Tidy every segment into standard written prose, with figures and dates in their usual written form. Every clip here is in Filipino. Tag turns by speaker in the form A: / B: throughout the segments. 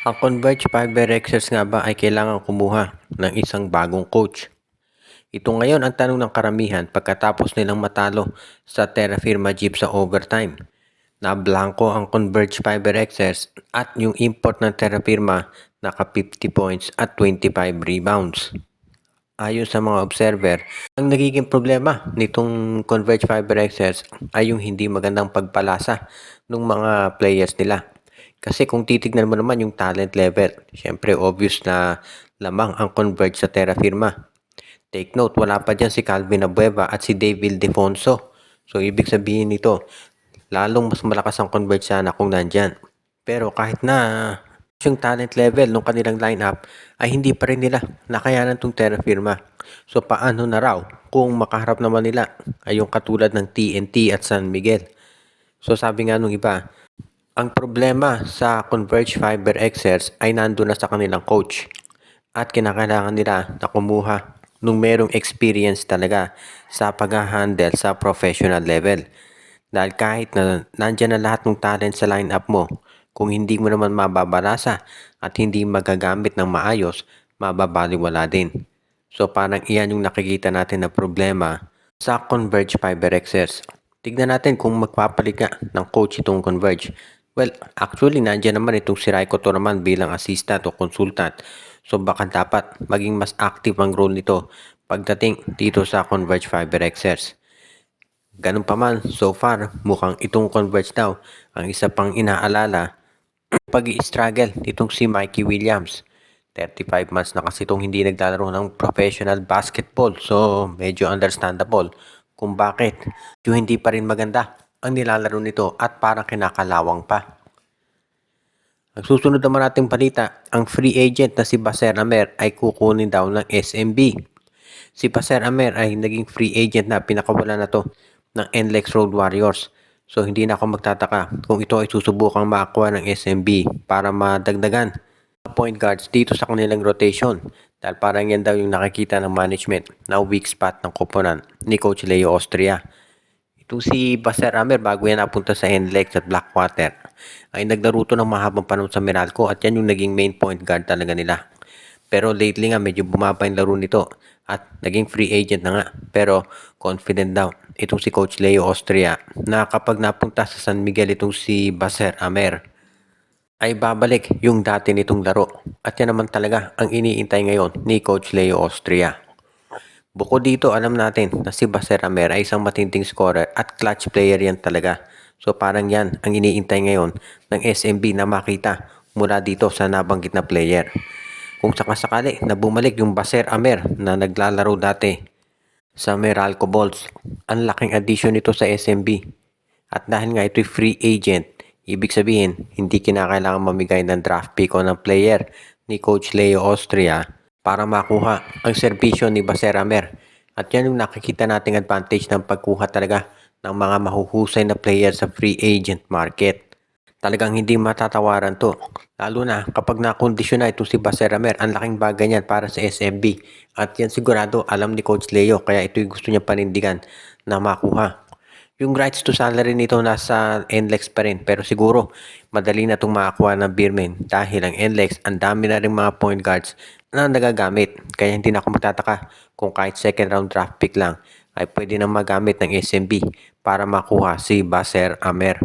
A: Ang Converge Fiber Xers nga ba ay kailangan kumuha ng isang bagong coach? Ito ngayon ang tanong ng karamihan pagkatapos nilang matalo sa Terra Firma Jeep sa overtime. Nablangko ang Converge Fiber Xers at yung import ng Terra Firma naka 50 points at 25 rebounds. Ayon sa mga observer, ang nagiging problema nitong Converge Fiber Xers ay yung hindi magandang pagpalasa ng mga players nila. Kasi kung titignan mo naman yung talent level, syempre obvious na lamang ang Converge sa Terra Firma. Take note, wala pa dyan si Calvin Abueva at si David Defonso. So ibig sabihin nito, lalong mas malakas ang Converge sana kung nandyan. Pero kahit na yung talent level ng kanilang lineup ay hindi pa rin nila nakayanan tong Terra Firma. So paano na raw kung makaharap naman nila ay yung katulad ng TNT at San Miguel. So sabi nga nung iba, ang problema sa Converge Fiber Xers ay nandun na sa kanilang coach at kinakailangan nila na kumuha nung merong experience talaga sa pag-handle sa professional level. Dahil kahit na nandyan na lahat ng talent sa lineup mo, kung hindi mo naman mababalasa at hindi magagamit ng maayos, mababaliwala din. So parang iyan yung nakikita natin na problema sa Converge Fiber Xers. Tignan natin kung magpapalit ka ng coach itong Converge. Well, actually nandiyan naman itong si Raiko Toraman bilang assistant o consultant. So baka dapat maging mas active ang role nito pagdating dito sa Converge Fiber Xers. Ganun pa man, so far, mukhang itong Converge daw ang isa pang inaalala pag-i-struggle nitong si Mikey Williams. 35 months na kasi itong hindi naglalaro ng professional basketball. So, medyo understandable kung bakit yung hindi pa rin maganda ang nilalaro nito at parang kinakalawang pa. Ang susunod naman nating balita, ang free agent na si Baser Amer ay kukunin daw ng SMB. Si Baser Amer ay naging free agent na, pinakawala na to ng NLEX Road Warriors. So hindi na ako magtataka kung ito ay susubukang makakuha ng SMB para madagdagan point guards dito sa kanilang rotation. Dahil parang yan daw yung nakikita ng management na weak spot ng koponan ni Coach Leo Austria. Itong si Baser Amer bago yan napunta sa NLEX at Blackwater ay naglaro to ng mahabang panahon sa Meralco at yan yung naging main point guard talaga nila. Pero lately nga medyo bumaba yung laro nito at naging free agent na nga. Pero confident daw itong si Coach Leo Austria na kapag napunta sa San Miguel itong si Baser Amer ay babalik yung dati nitong laro. At yan naman talaga ang iniintay ngayon ni Coach Leo Austria. Bukod dito, alam natin na si Baser Amer ay isang matinding scorer at clutch player yan talaga. So parang yan ang iniintay ngayon ng SMB na makita mula dito sa nabanggit na player. Kung sakasakali na bumalik yung Baser Amer na naglalaro dati sa Meralco Bulls, ang laking addition nito sa SMB. At dahil nga ito'y free agent, ibig sabihin hindi kinakailangan mamigay ng draft pick o ng player ni Coach Leo Austria para makuha ang serbisyo ni Baser Amer. At yan yung nakikita nating advantage ng pagkuha talaga ng mga mahuhusay na player sa free agent market. Talagang hindi matatawaran to. Lalo na kapag nakondisyon na itong si Baser Amer, ang laking bagay niyan para sa SMB. At yan sigurado alam ni Coach Leo kaya ito'y gusto niya panindigan na makuha. Yung rights to salary nito nasa NLEX pa rin pero siguro madali na itong makakuha ng Beermen dahil ang NLEX ang dami na rin mga point guards na nagagamit. Kaya hindi na ako magtataka kung kahit second round draft pick lang ay pwede nang magamit ng SMB para makuha si Baser Amer.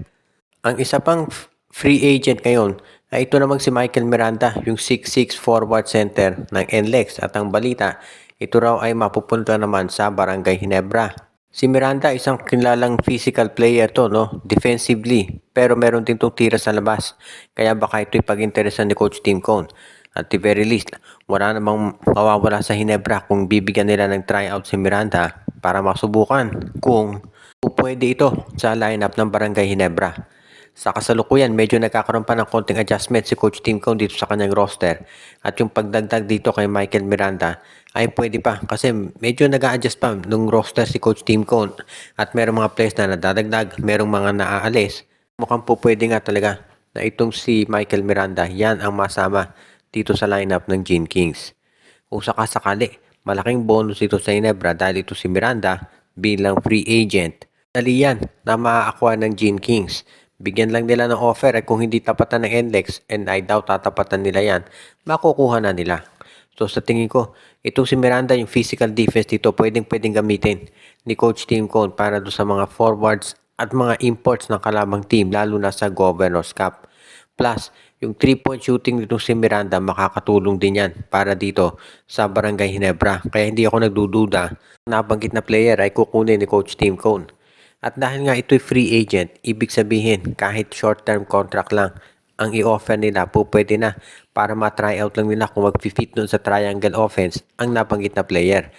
A: Ang isa pang free agent ngayon ay ito namang si Michael Miranda, yung 6'6 forward center ng NLEX at ang balita, ito raw ay mapupunta naman sa Barangay Ginebra. Si Miranda isang kilalang physical player to, no? Defensively, pero meron din itong tira sa labas. Kaya baka ito'y pag-interesan ni Coach Tim Cone. At the very least, wala namang mawawala sa Ginebra kung bibigyan nila ng tryout si Miranda para masubukan kung pwede ito sa lineup ng Barangay Ginebra. Sa kasalukuyan, medyo nagkakaroon pa ng konting adjustment si Coach Tim Cone dito sa kanyang roster. At yung pagdagdag dito kay Michael Miranda ay pwede pa kasi medyo nag-a-adjust pa nung roster si Coach Tim Cone. At merong mga players na nadadagdag, merong mga naaalis. Mukhang po pwede nga talaga na itong si Michael Miranda, yan ang masama dito sa lineup ng Gene Kings. Kung sakasakali, malaking bonus dito sa Ginebra dahil ito si Miranda bilang free agent. Dali yan na makakakuha ng Gene Kings. Bigyan lang nila ng offer at kung hindi tapatan ng NLEX, and I doubt tatapatan nila yan, makukuha na nila. So sa tingin ko, itong si Miranda, yung physical defense dito, pwedeng gamitin ni Coach Tim Cone para do sa mga forwards at mga imports ng kalabang team, lalo na sa Governor's Cup. Plus, yung 3-point shooting nitong si Miranda, makakatulong din yan para dito sa Barangay Ginebra. Kaya hindi ako nagdududa na nabanggit na player ay kukunin ni Coach Tim Cone. At dahil nga ito'y free agent, ibig sabihin kahit short-term contract lang ang i-offer nila, po pwede na para ma-try out lang nila kung mag-fit doon sa triangle offense ang nabanggit na player.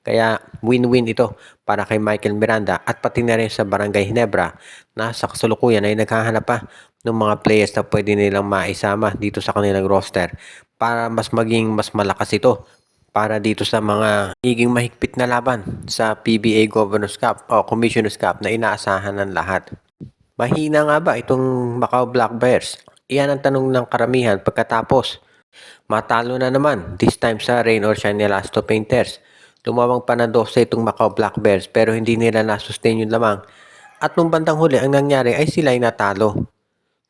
A: Kaya win-win ito para kay Michael Miranda at pati na rin sa Barangay Ginebra na sa kasalukuyan ay naghahanap pa ng mga players na pwede nilang maisama dito sa kanilang roster para mas malakas ito para dito sa mga higing mahigpit na laban sa PBA Governors Cup o Commissioners Cup na inaasahan ng lahat. Mahina nga ba itong Macau Black Bears? Iyan ang tanong ng karamihan pagkatapos matalo na naman, this time sa Rain or Shine Elasto Painters. Lumawang pa ng 12 itong Macau Black Bears pero hindi nila na-sustain yung lamang. At nung bandang huli, ang nangyari ay sila ay natalo.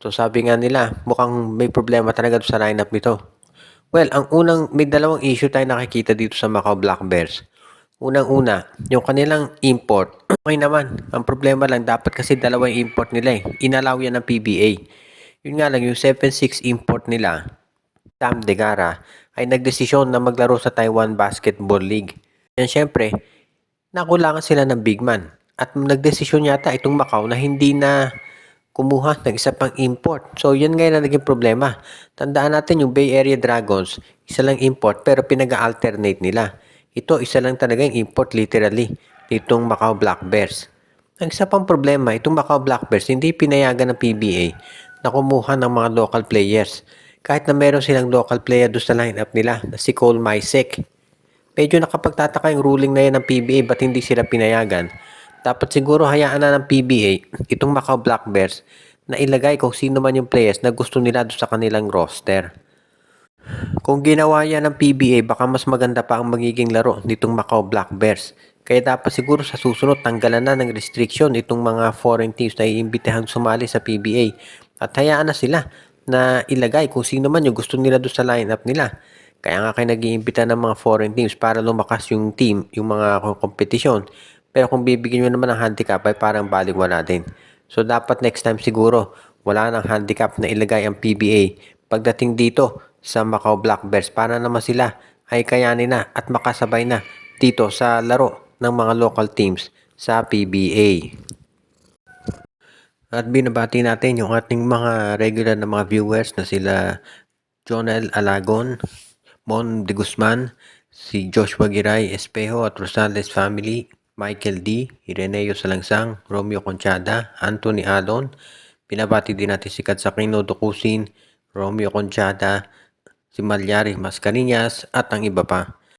A: So sabi nga nila, mukhang may problema talaga sa lineup nito. Well, may dalawang issue tayo nakikita dito sa Macau Black Bears. Unang-una, yung kanilang import. Okay naman, ang problema lang dapat kasi dalawang import nila eh. Inalaw yan ng PBA. Yun nga lang, yung 7-6 import nila, Sam Degara, ay nagdesisyon na maglaro sa Taiwan Basketball League. Yan syempre, nakulangan sila ng big man. At nagdesisyon yata itong Macau na hindi na kumuha ng isa pang import. So, yan ngayon na naging problema. Tandaan natin yung Bay Area Dragons, isa lang import pero pinag-alternate nila. Ito, isa lang talaga yung import literally nitong Macau Black Bears. Ang isa pang problema, itong Macau Black Bears hindi pinayagan ng PBA na kumuha ng mga local players. Kahit na meron silang local player doon sa lineup nila na si Cole Mysek. Medyo nakapagtataka yung ruling na yan ng PBA ba't hindi sila pinayagan. Dapat siguro hayaan na ng PBA itong Macau Black Bears na ilagay kung sino man yung players na gusto nila doon sa kanilang roster. Kung ginawa yan ng PBA, baka mas maganda pa ang magiging laro nitong Macau Black Bears. Kaya dapat siguro sa susunod tanggalan na ng restriction itong mga foreign teams na iimbitahan sumali sa PBA. At hayaan na sila na ilagay kung sino man yung gusto nila doon sa lineup nila. Kaya nga kayo nag-iimbita ng mga foreign teams para lumakas yung team, yung mga kompetisyon. Pero kung bibigyan nyo naman ng handicap ay parang baliwala din. So dapat next time siguro wala nang handicap na ilagay ang PBA pagdating dito sa Macau Black Bears para naman sila ay kayanin na at makasabay na dito sa laro ng mga local teams sa PBA. At binabati natin yung ating mga regular na mga viewers na sila Jonel Alagon, Mon de Guzman, si Joshua Giray Espejo at Rosales family, Michael D, Ireneo Salangsang, Romeo Conchada, Anthony Alon. Binabati din natin si Katsakino Dokusin, Romeo Conchada, si Malyari Mascarillas at ang iba pa.